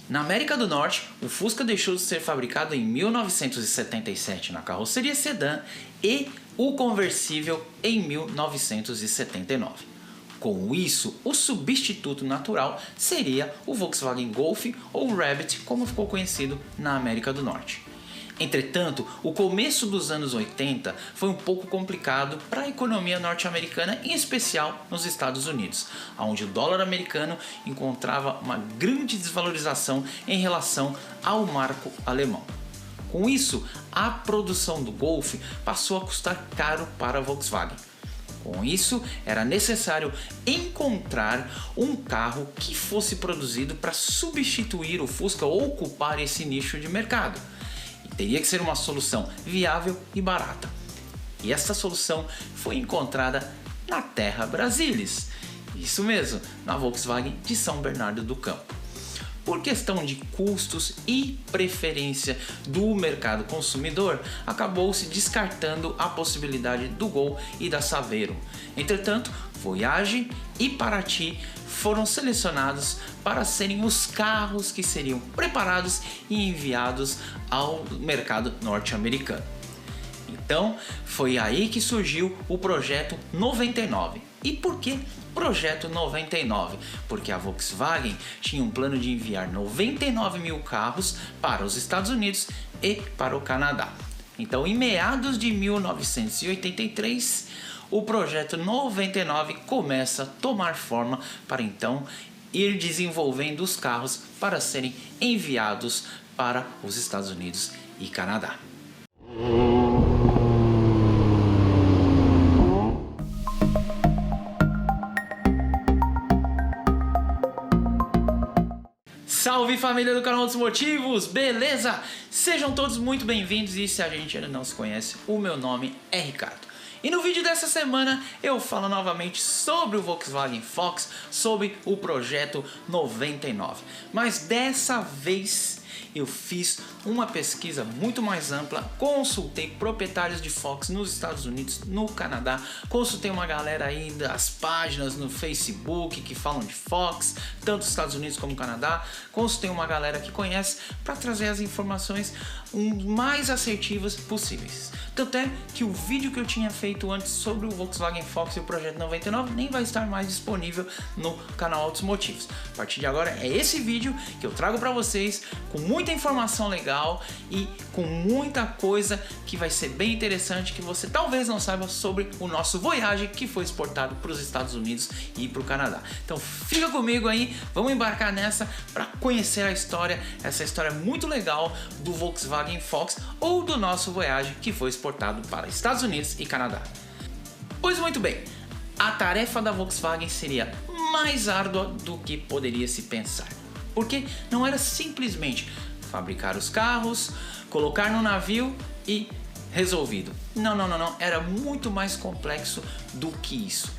Na América do Norte, o Fusca deixou de ser fabricado em 1977 na carroceria sedã e o conversível em 1979. Com isso, o substituto natural seria o Volkswagen Golf ou Rabbit, como ficou conhecido na América do Norte. Entretanto, o começo dos anos 80 foi um pouco complicado para a economia norte-americana, em especial nos Estados Unidos, onde o dólar americano encontrava uma grande desvalorização em relação ao marco alemão. Com isso, a produção do Golf passou a custar caro para a Volkswagen. Com isso, era necessário encontrar um carro que fosse produzido para substituir o Fusca ou ocupar esse nicho de mercado. Teria que ser uma solução viável e barata. E essa solução foi encontrada na Terra Brasilis. Isso mesmo, na Volkswagen de São Bernardo do Campo. Por questão de custos e preferência do mercado consumidor, acabou-se descartando a possibilidade do Gol e da Saveiro. Entretanto, Voyage e Paraty foram selecionados para serem os carros que seriam preparados e enviados ao mercado norte-americano. Então, foi aí que surgiu o Projeto 99. E por que Projeto 99? Porque a Volkswagen tinha um plano de enviar 99 mil carros para os Estados Unidos e para o Canadá. Então, em meados de 1983, o Projeto 99 começa a tomar forma para então ir desenvolvendo os carros para serem enviados para os Estados Unidos e Canadá. Salve família do canal dos Motivos, beleza? Sejam todos muito bem-vindos e se a gente ainda não se conhece, o meu nome é Ricardo. E no vídeo dessa semana eu falo novamente sobre o Volkswagen Fox, sobre o Projeto 99. Mas dessa vez eu fiz uma pesquisa muito mais ampla, consultei proprietários de Fox nos Estados Unidos, no Canadá, consultei uma galera aí das páginas no Facebook que falam de Fox, tanto nos Estados Unidos como no Canadá, consultei uma galera que conhece para trazer as informações mais assertivas possíveis. Tanto é que o vídeo que eu tinha feito antes sobre o Volkswagen Fox e o Projeto 99 nem vai estar mais disponível no canal Autos Motivos. A partir de agora é esse vídeo que eu trago para vocês com muita informação legal e com muita coisa que vai ser bem interessante que você talvez não saiba sobre o nosso Voyage que foi exportado para os Estados Unidos e para o Canadá. Então fica comigo aí, vamos embarcar nessa para conhecer a história, essa história muito legal do Volkswagen Fox ou do nosso Voyage que foi exportado para Estados Unidos e Canadá. Pois muito bem, a tarefa da Volkswagen seria mais árdua do que poderia se pensar, porque não era simplesmente fabricar os carros, colocar no navio e resolvido. Não, era muito mais complexo do que isso.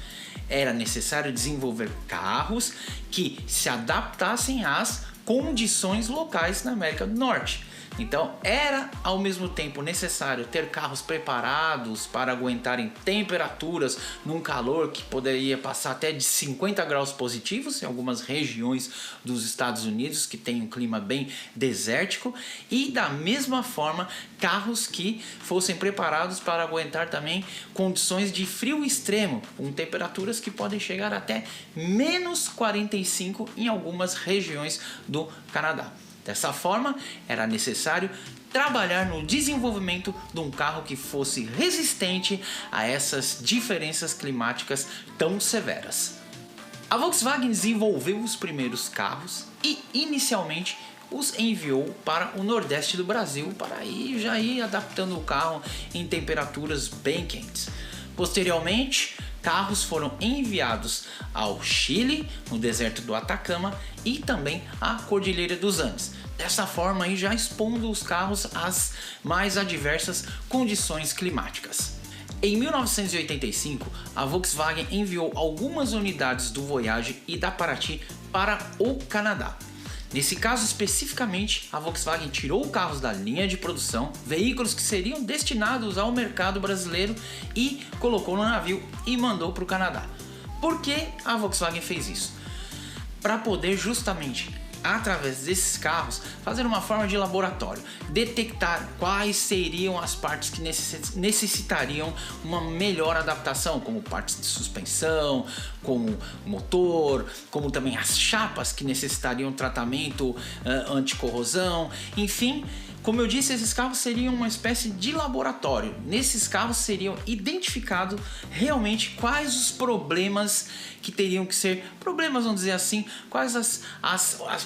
Era necessário desenvolver carros que se adaptassem às condições locais na América do Norte. Então era ao mesmo tempo necessário ter carros preparados para aguentarem temperaturas num calor que poderia passar até de 50 graus positivos em algumas regiões dos Estados Unidos que tem um clima bem desértico, e da mesma forma carros que fossem preparados para aguentar também condições de frio extremo, com temperaturas que podem chegar até menos 45 em algumas regiões do Canadá. Dessa forma, era necessário trabalhar no desenvolvimento de um carro que fosse resistente a essas diferenças climáticas tão severas. A Volkswagen desenvolveu os primeiros carros e inicialmente os enviou para o nordeste do Brasil para já ir adaptando o carro em temperaturas bem quentes. Posteriormente, carros foram enviados ao Chile, no deserto do Atacama e também à Cordilheira dos Andes. Dessa forma, aí já expondo os carros às mais adversas condições climáticas. Em 1985, a Volkswagen enviou algumas unidades do Voyage e da Paraty para o Canadá. Nesse caso especificamente, a Volkswagen tirou carros da linha de produção, veículos que seriam destinados ao mercado brasileiro, e colocou no navio e mandou para o Canadá. Por que a Volkswagen fez isso? Para poder justamente através desses carros, fazer uma forma de laboratório, detectar quais seriam as partes que necessitariam uma melhor adaptação, como partes de suspensão, como motor, como também as chapas que necessitariam tratamento anticorrosão, enfim. Como eu disse, esses carros seriam uma espécie de laboratório. Nesses carros seriam identificados realmente quais os problemas que teriam que ser, problemas vamos dizer assim, quais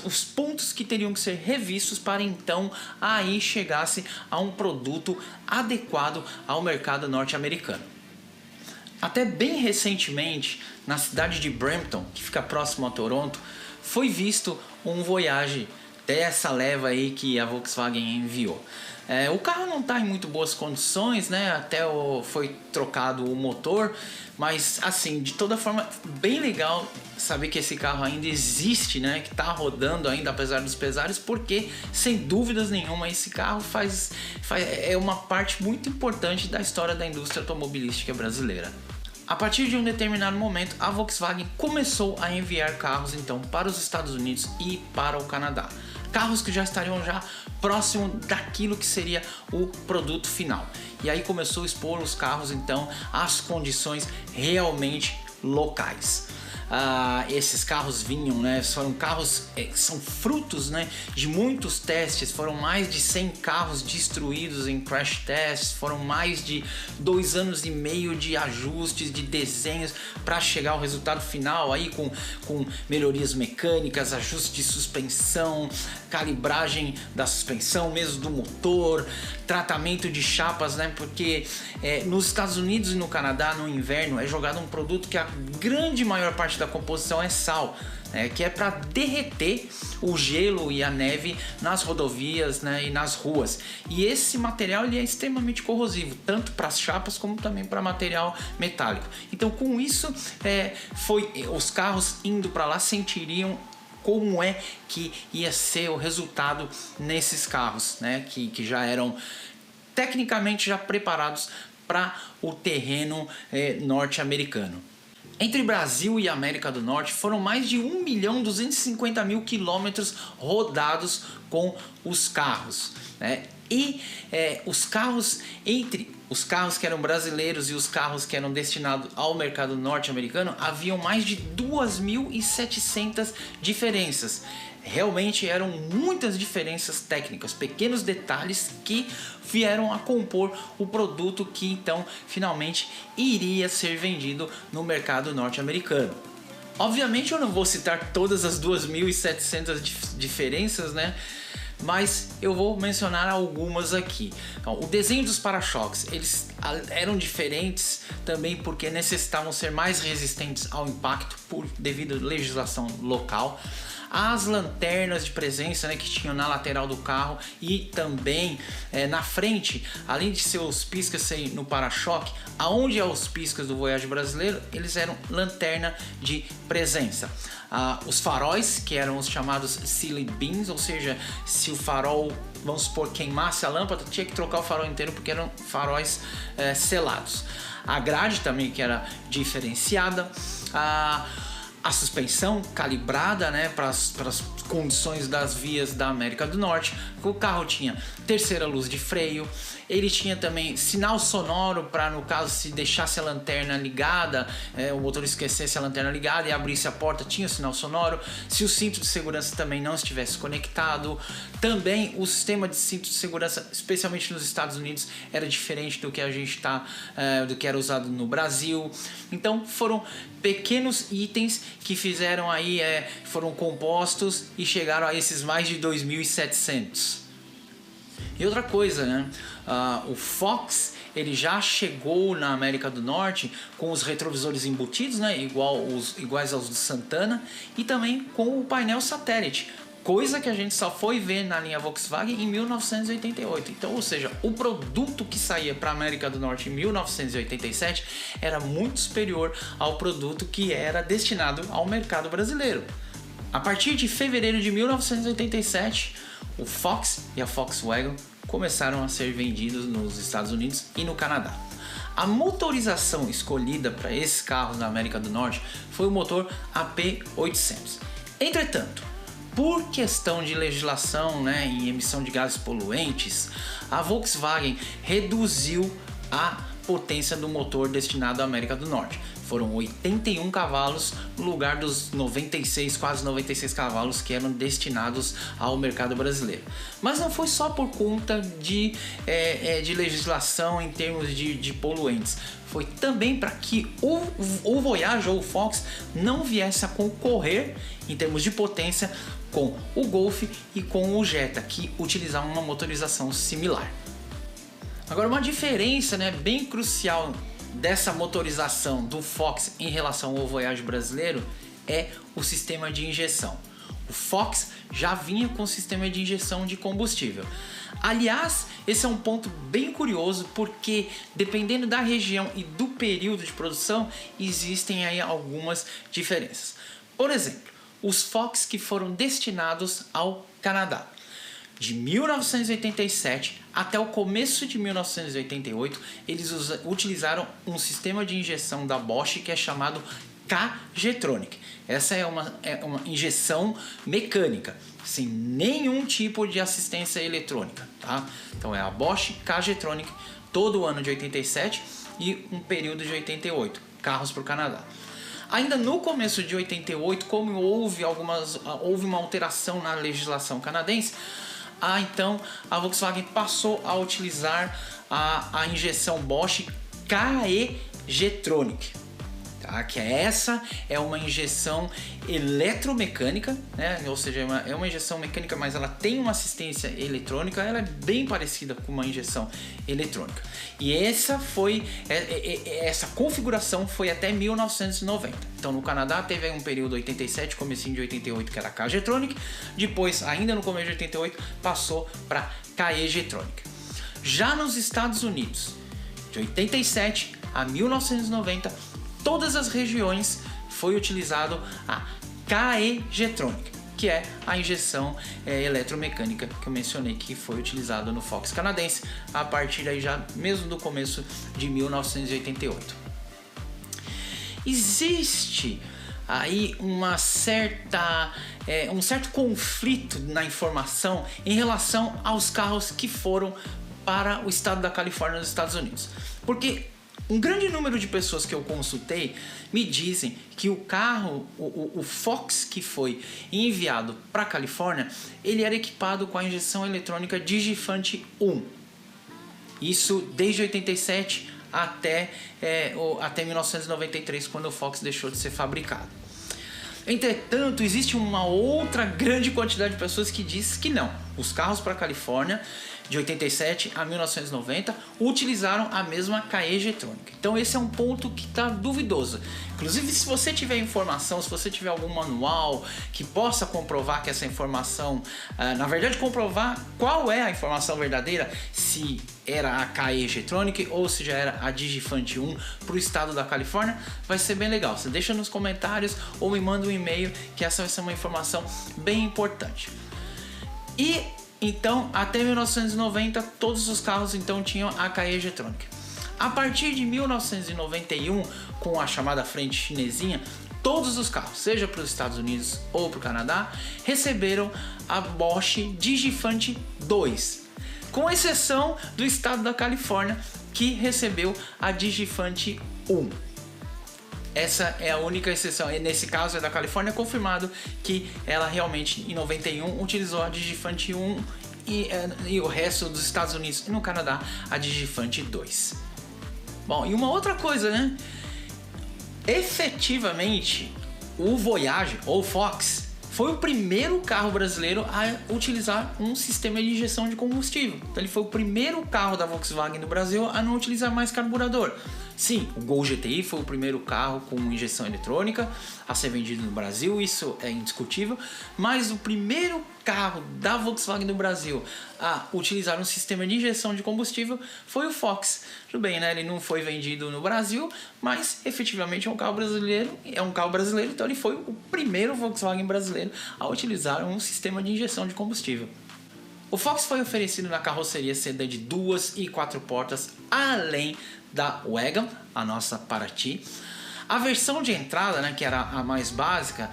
os pontos que teriam que ser revistos para então aí chegasse a um produto adequado ao mercado norte-americano. Até bem recentemente, na cidade de Brampton, que fica próximo a Toronto, foi visto um Voyage dessa leva aí que a Volkswagen enviou. O carro não está em muito boas condições, né? Até foi trocado o motor, mas assim, de toda forma, bem legal saber que esse carro ainda existe, né? Que está rodando ainda apesar dos pesares, porque sem dúvidas nenhuma esse carro é uma parte muito importante da história da indústria automobilística brasileira. A partir de um determinado momento, a Volkswagen começou a enviar carros então para os Estados Unidos e para o Canadá. Carros que já estariam próximo daquilo que seria o produto final. E aí começou a expor os carros então às condições realmente locais. Esses carros vinham, né? Foram carros são frutos, né, de muitos testes. Foram mais de 100 carros destruídos em crash tests. Foram mais de 2 anos e meio de ajustes, de desenhos para chegar ao resultado final aí com melhorias mecânicas, ajuste de suspensão, calibragem da suspensão, mesmo do motor, tratamento de chapas, né? Porque nos Estados Unidos e no Canadá no inverno é jogado um produto que a grande maior parte da composição é sal, que é para derreter o gelo e a neve nas rodovias, né, e nas ruas. E esse material ele é extremamente corrosivo, tanto para as chapas como também para material metálico. Então, com isso, os carros indo para lá sentiriam como é que ia ser o resultado nesses carros, né, que já eram tecnicamente já preparados para o terreno norte-americano. Entre Brasil e América do Norte foram mais de 1.250.000 quilômetros rodados com os carros, né? E os carros, entre os carros que eram brasileiros e os carros que eram destinados ao mercado norte-americano, haviam mais de 2.700 diferenças. Realmente eram muitas diferenças técnicas, pequenos detalhes que vieram a compor o produto que então finalmente iria ser vendido no mercado norte-americano. Obviamente eu não vou citar todas as 2.700 diferenças, né? Mas eu vou mencionar algumas aqui. Então, o desenho dos para-choques, eles eram diferentes também porque necessitavam ser mais resistentes ao impacto devido à legislação local. As lanternas de presença, né, que tinham na lateral do carro e também na frente, além de seus piscas serem no para-choque, aonde é os piscas do Voyage brasileiro, eles eram lanterna de presença. Os faróis, que eram os chamados sealing beams, ou seja, se o farol, vamos supor, queimasse a lâmpada, tinha que trocar o farol inteiro porque eram faróis selados. A grade também, que era diferenciada. A suspensão calibrada, né, para as condições das vias da América do Norte. O carro tinha terceira luz de freio, ele tinha também sinal sonoro para, no caso, se deixasse a lanterna ligada, o motorista esquecesse a lanterna ligada e abrisse a porta, tinha o sinal sonoro. Se o cinto de segurança também não estivesse conectado, também o sistema de cinto de segurança, especialmente nos Estados Unidos, era diferente do que a gente do que era usado no Brasil. Então foram pequenos itens que fizeram aí, foram compostos e chegaram a esses mais de 2.700. E outra coisa, né? O Fox, ele já chegou na América do Norte com os retrovisores embutidos, né? Iguais aos do Santana, e também com o painel satélite. Coisa que a gente só foi ver na linha Volkswagen em 1988. Então, ou seja, o produto que saía para a América do Norte em 1987 era muito superior ao produto que era destinado ao mercado brasileiro. A partir de fevereiro de 1987, o Fox e a Volkswagen começaram a ser vendidos nos Estados Unidos e no Canadá. A motorização escolhida para esses carros na América do Norte foi o motor AP800. Entretanto, Por questão de legislação, né, e emissão de gases poluentes, a Volkswagen reduziu a potência do motor destinado à América do Norte. Foram 81 cavalos no lugar dos 96, quase 96 cavalos que eram destinados ao mercado brasileiro. Mas não foi só por conta de legislação em termos de poluentes. Foi também para que o Voyage ou o Fox não viesse a concorrer em termos de potência com o Golf e com o Jetta, que utilizavam uma motorização similar. Agora, uma diferença, né, bem crucial dessa motorização do Fox em relação ao Voyage brasileiro é o sistema de injeção. O Fox já vinha com sistema de injeção de combustível. Aliás, esse é um ponto bem curioso, porque dependendo da região e do período de produção, existem aí algumas diferenças. Por exemplo, os Fox que foram destinados ao Canadá. De 1987 até o começo de 1988, eles utilizaram um sistema de injeção da Bosch que é chamado K-Jetronic. Essa é uma injeção mecânica, sem nenhum tipo de assistência eletrônica, tá? Então é a Bosch K-Jetronic, todo o ano de 87 e um período de 88, carros para o Canadá. Ainda no começo de 88, como houve uma alteração na legislação canadense, então a Volkswagen passou a utilizar a injeção Bosch KE-Jetronic, tá? Que essa é uma injeção eletromecânica, né? Ou seja, é uma injeção mecânica, mas ela tem uma assistência eletrônica. Ela é bem parecida com uma injeção eletrônica. E essa configuração foi até 1990. Então no Canadá teve aí um período 87, comecinho de 88, que era K-Jetronic. Depois, ainda no começo de 88, passou para KE-Jetronic. Já nos Estados Unidos, de 87 a 1990, todas as regiões foi utilizado a KE-Jetronic, que é a injeção eletromecânica que eu mencionei, que foi utilizado no Fox canadense a partir aí já mesmo do começo de 1988. Existe aí um certo conflito na informação em relação aos carros que foram para o estado da Califórnia nos Estados Unidos, porque um grande número de pessoas que eu consultei me dizem que o carro, o Fox que foi enviado para a Califórnia, ele era equipado com a injeção eletrônica Digifant 1. Isso desde 87 até 1993, quando o Fox deixou de ser fabricado. Entretanto, existe uma outra grande quantidade de pessoas que diz que não. Os carros para a Califórnia de 87 a 1990 utilizaram a mesma KE-Jetronic. Então esse é um ponto que está duvidoso. Inclusive, se você tiver informação, se você tiver algum manual que possa comprovar que essa informação, na verdade comprovar qual é a informação verdadeira, se era a KE-Jetronic ou se já era a Digifant 1 para o estado da Califórnia, vai ser bem legal. Você deixa nos comentários ou me manda um e-mail, que essa vai ser uma informação bem importante. E então, até 1990, todos os carros então tinham a KE-Jetronic. A partir de 1991, com a chamada frente chinesinha, todos os carros, seja para os Estados Unidos ou para o Canadá, receberam a Bosch Digifant 2, com exceção do estado da Califórnia, que recebeu a Digifant 1. Essa é a única exceção, e nesse caso é da Califórnia, confirmado que ela realmente em 91 utilizou a Digifant 1 e o resto dos Estados Unidos e no Canadá a Digifant 2. Bom, e uma outra coisa, né? Efetivamente, o Voyage ou Fox foi o primeiro carro brasileiro a utilizar um sistema de injeção de combustível. Então ele foi o primeiro carro da Volkswagen no Brasil a não utilizar mais carburador. Sim, o Gol GTI foi o primeiro carro com injeção eletrônica a ser vendido no Brasil, isso é indiscutível, mas o primeiro carro da Volkswagen no Brasil a utilizar um sistema de injeção de combustível foi o Fox. Tudo bem, né? Ele não foi vendido no Brasil, mas efetivamente é um carro brasileiro, então ele foi o primeiro Volkswagen brasileiro a utilizar um sistema de injeção de combustível. O Fox foi oferecido na carroceria sedã de 2 e 4 portas, além da Wagon, a nossa Paraty. A versão de entrada, né, que era a mais básica,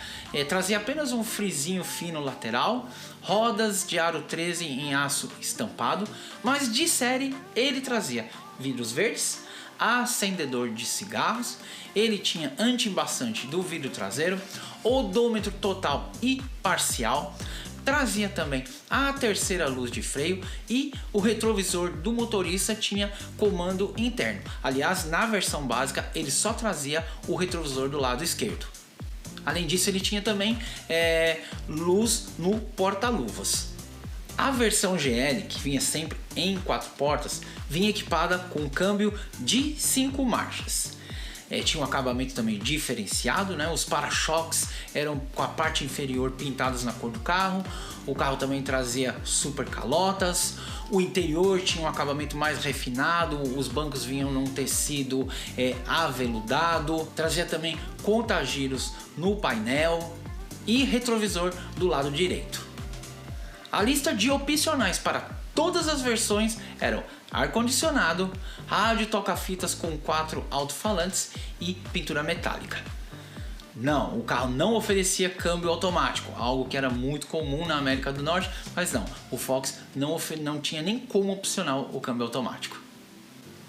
trazia apenas um frisinho fino lateral, rodas de aro 13 em aço estampado, mas de série ele trazia vidros verdes, acendedor de cigarros, ele tinha anti-embaçante do vidro traseiro, odômetro total e parcial, trazia também a terceira luz de freio e o retrovisor do motorista tinha comando interno. Aliás, na versão básica ele só trazia o retrovisor do lado esquerdo. Além disso, ele tinha também luz no porta-luvas. A versão GL, que vinha sempre em 4 portas, vinha equipada com câmbio de 5 marchas. Tinha um acabamento também diferenciado, né? Os para-choques eram com a parte inferior pintados na cor do carro. O carro também trazia super calotas. O interior tinha um acabamento mais refinado. Os bancos vinham num tecido aveludado. Trazia também conta-giros no painel e retrovisor do lado direito. A lista de opcionais para todas as versões eram ar-condicionado, rádio toca-fitas com 4 alto-falantes e pintura metálica. Não, o carro não oferecia câmbio automático, algo que era muito comum na América do Norte, mas não, o Fox não tinha nem como opcional o câmbio automático.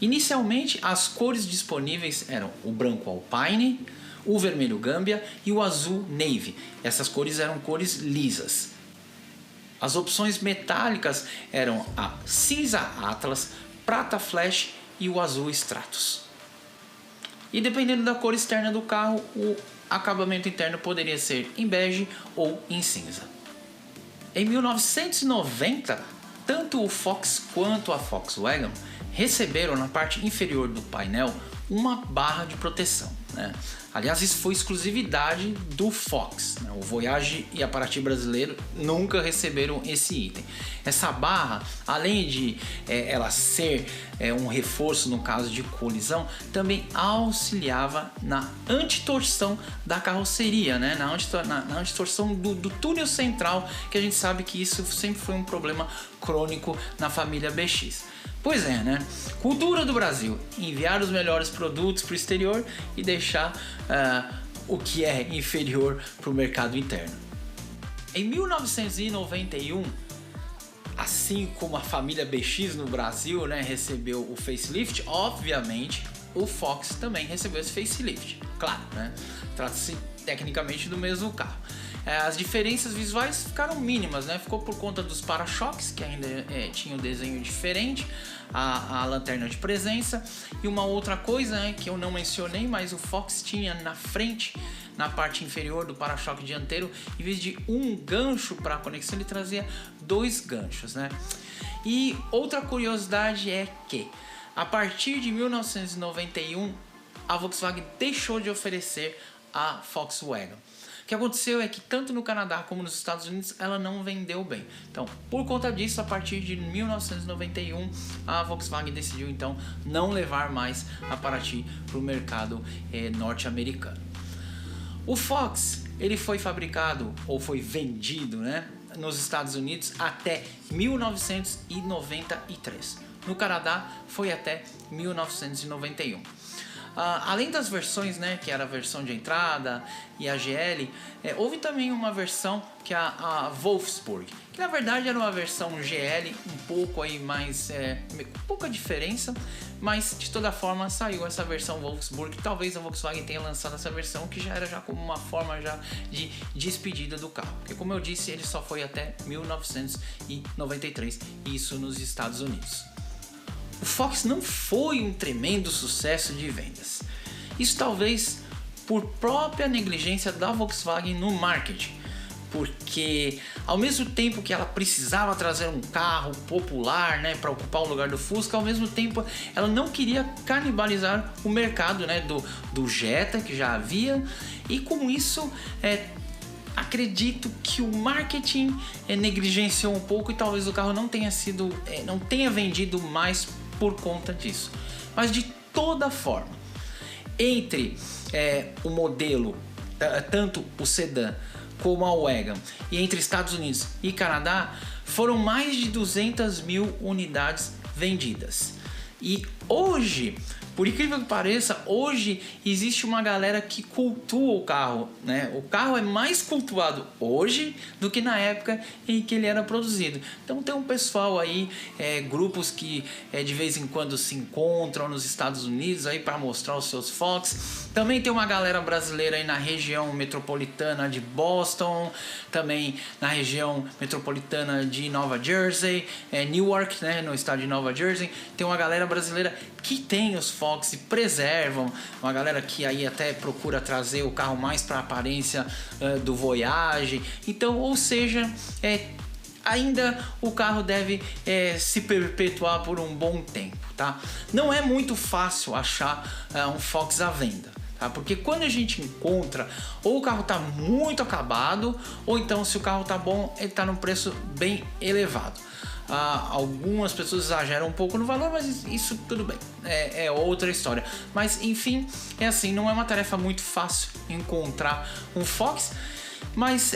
Inicialmente, as cores disponíveis eram o branco Alpine, o vermelho Gambia e o azul Navy. Essas cores eram cores lisas. As opções metálicas eram a cinza Atlas, prata Flash e o azul Stratus. E dependendo da cor externa do carro, o acabamento interno poderia ser em bege ou em cinza. Em 1990, tanto o Fox quanto a Volkswagen receberam na parte inferior do painel uma barra de proteção, né? Aliás, isso foi exclusividade do Fox, né? O Voyage e a Paraty brasileiro nunca receberam esse item. Essa barra, além de ela ser um reforço no caso de colisão, também auxiliava na antitorção da carroceria, né? na antitorção do túnel central, que a gente sabe que isso sempre foi um problema crônico na família BX. Pois é, né? Cultura do Brasil, enviar os melhores produtos para o exterior e deixar o que é inferior para o mercado interno. Em 1991, assim como a família BX no Brasil, né, recebeu o facelift, obviamente o Fox também recebeu esse facelift. Claro, né? Trata-se tecnicamente do mesmo carro. As diferenças visuais ficaram mínimas, né? Ficou por conta dos para-choques, que ainda tinha um desenho diferente, a lanterna de presença e uma outra coisa, né, que eu não mencionei, mas o Fox tinha na frente, na parte inferior do para-choque dianteiro, em vez de um gancho para conexão, ele trazia 2 ganchos, né? E outra curiosidade é que a partir de 1991 a Volkswagen deixou de oferecer a Volkswagen. O que aconteceu é que tanto no Canadá como nos Estados Unidos ela não vendeu bem. Então, por conta disso, a partir de 1991, a Volkswagen decidiu então não levar mais a Paraty para o mercado norte-americano. O Fox, ele foi fabricado ou foi vendido, né, nos Estados Unidos até 1993. No Canadá foi até 1991. Além das versões, né, que era a versão de entrada e a GL, houve também uma versão que é a Wolfsburg, que na verdade era uma versão GL um pouco aí mais, pouca diferença, mas de toda forma saiu essa versão Wolfsburg. Talvez a Volkswagen tenha lançado essa versão que já era como uma forma já de despedida do carro, porque como eu disse, ele só foi até 1993, isso nos Estados Unidos. O Fox não foi um tremendo sucesso de vendas. Isso talvez por própria negligência da Volkswagen no marketing, porque ao mesmo tempo que ela precisava trazer um carro popular, né, para ocupar o lugar do Fusca, ao mesmo tempo ela não queria canibalizar o mercado, né, do Jetta que já havia, e com isso acredito que o marketing negligenciou um pouco e talvez o carro não tenha vendido mais por conta disso. Mas de toda forma, entre o modelo, tanto o sedã como a Wagon, e entre Estados Unidos e Canadá, foram mais de 200 mil unidades vendidas. E hoje, Por incrível que pareça, hoje existe uma galera que cultua o carro, né? O carro é mais cultuado hoje do que na época em que ele era produzido. Então tem um pessoal aí, grupos que de vez em quando se encontram nos Estados Unidos aí para mostrar os seus Fox. Também tem uma galera brasileira aí na região metropolitana de Boston, também na região metropolitana de Nova Jersey, Newark, né, no estado de Nova Jersey. Tem uma galera brasileira que tem os Fox e preservam, uma galera que aí até procura trazer o carro mais para a aparência do Voyage. Então, ou seja, ainda o carro deve se perpetuar por um bom tempo, tá? Não é muito fácil achar um Fox à venda. Porque quando a gente encontra, ou o carro está muito acabado, ou então se o carro está bom, ele está num preço bem elevado. Algumas pessoas exageram um pouco no valor, mas isso tudo bem, é outra história. Mas enfim, é assim, não é uma tarefa muito fácil encontrar um Fox, mas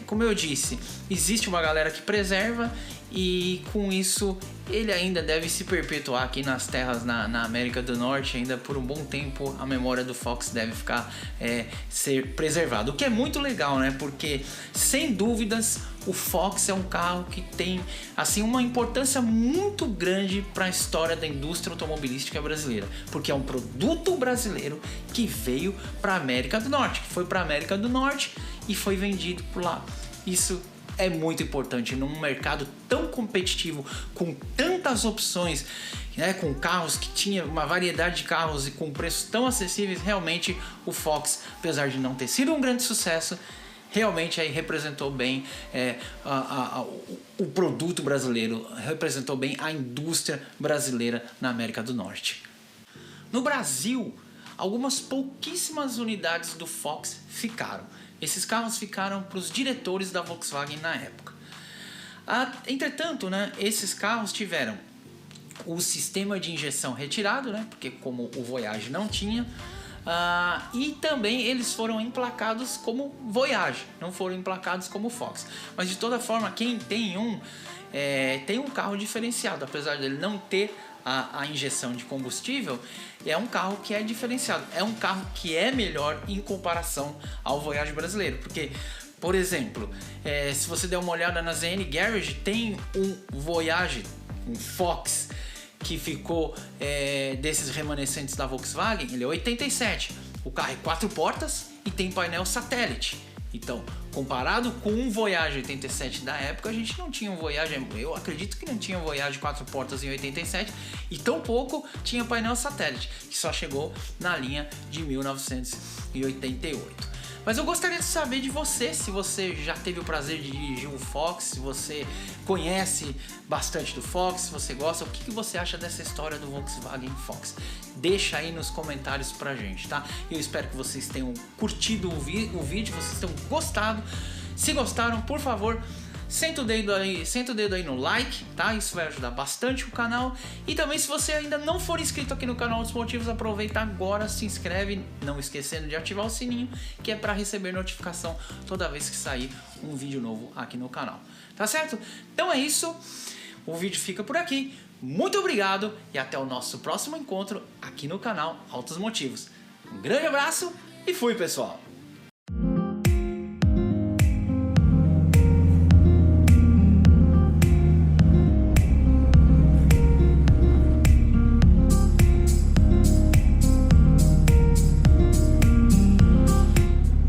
como eu disse, existe uma galera que preserva e com isso ele ainda deve se perpetuar aqui nas terras na América do Norte. Ainda por um bom tempo a memória do Fox deve ficar ser preservado, o que é muito legal, né? Porque sem dúvidas o Fox é um carro que tem assim uma importância muito grande para a história da indústria automobilística brasileira, porque é um produto brasileiro que veio para a América do Norte, que foi para a América do Norte e foi vendido por lá. Isso é muito importante num mercado tão competitivo, com tantas opções, né, com carros que tinha uma variedade de carros e com preços tão acessíveis. Realmente o Fox, apesar de não ter sido um grande sucesso, realmente aí representou bem o produto brasileiro, representou bem a indústria brasileira na América do Norte. No Brasil, algumas pouquíssimas unidades do Fox ficaram. Esses carros ficaram para os diretores da Volkswagen na época. Entretanto, né, esses carros tiveram o sistema de injeção retirado, né, porque como o Voyage não tinha, e também eles foram emplacados como Voyage, não foram emplacados como Fox. Mas de toda forma, quem tem tem um carro diferenciado, apesar dele não ter a injeção de combustível. É um carro que é diferenciado, é um carro que é melhor em comparação ao Voyage brasileiro, porque, por exemplo, se você der uma olhada na ZN Garage, tem um Voyage, um Fox, que ficou desses remanescentes da Volkswagen. Ele é 87, o carro é 4 portas e tem painel satélite. Então, comparado com um Voyage 87 da época, a gente não tinha um Voyage, eu acredito que não tinha um Voyage 4 portas em 87, e tampouco tinha painel satélite, que só chegou na linha de 1988. Mas eu gostaria de saber de você, se você já teve o prazer de dirigir um Fox, se você conhece bastante do Fox, se você gosta, o que você acha dessa história do Volkswagen Fox? Deixa aí nos comentários pra gente, tá? Eu espero que vocês tenham curtido o vídeo, vocês tenham gostado. Se gostaram, por favor, senta o dedo aí no like, tá? Isso vai ajudar bastante o canal. E também, se você ainda não for inscrito aqui no canal dos Motivos, aproveita agora, se inscreve, não esquecendo de ativar o sininho, que é para receber notificação toda vez que sair um vídeo novo aqui no canal. Tá certo? Então é isso, o vídeo fica por aqui. Muito obrigado e até o nosso próximo encontro aqui no canal Autos Motivos. Um grande abraço e fui, pessoal!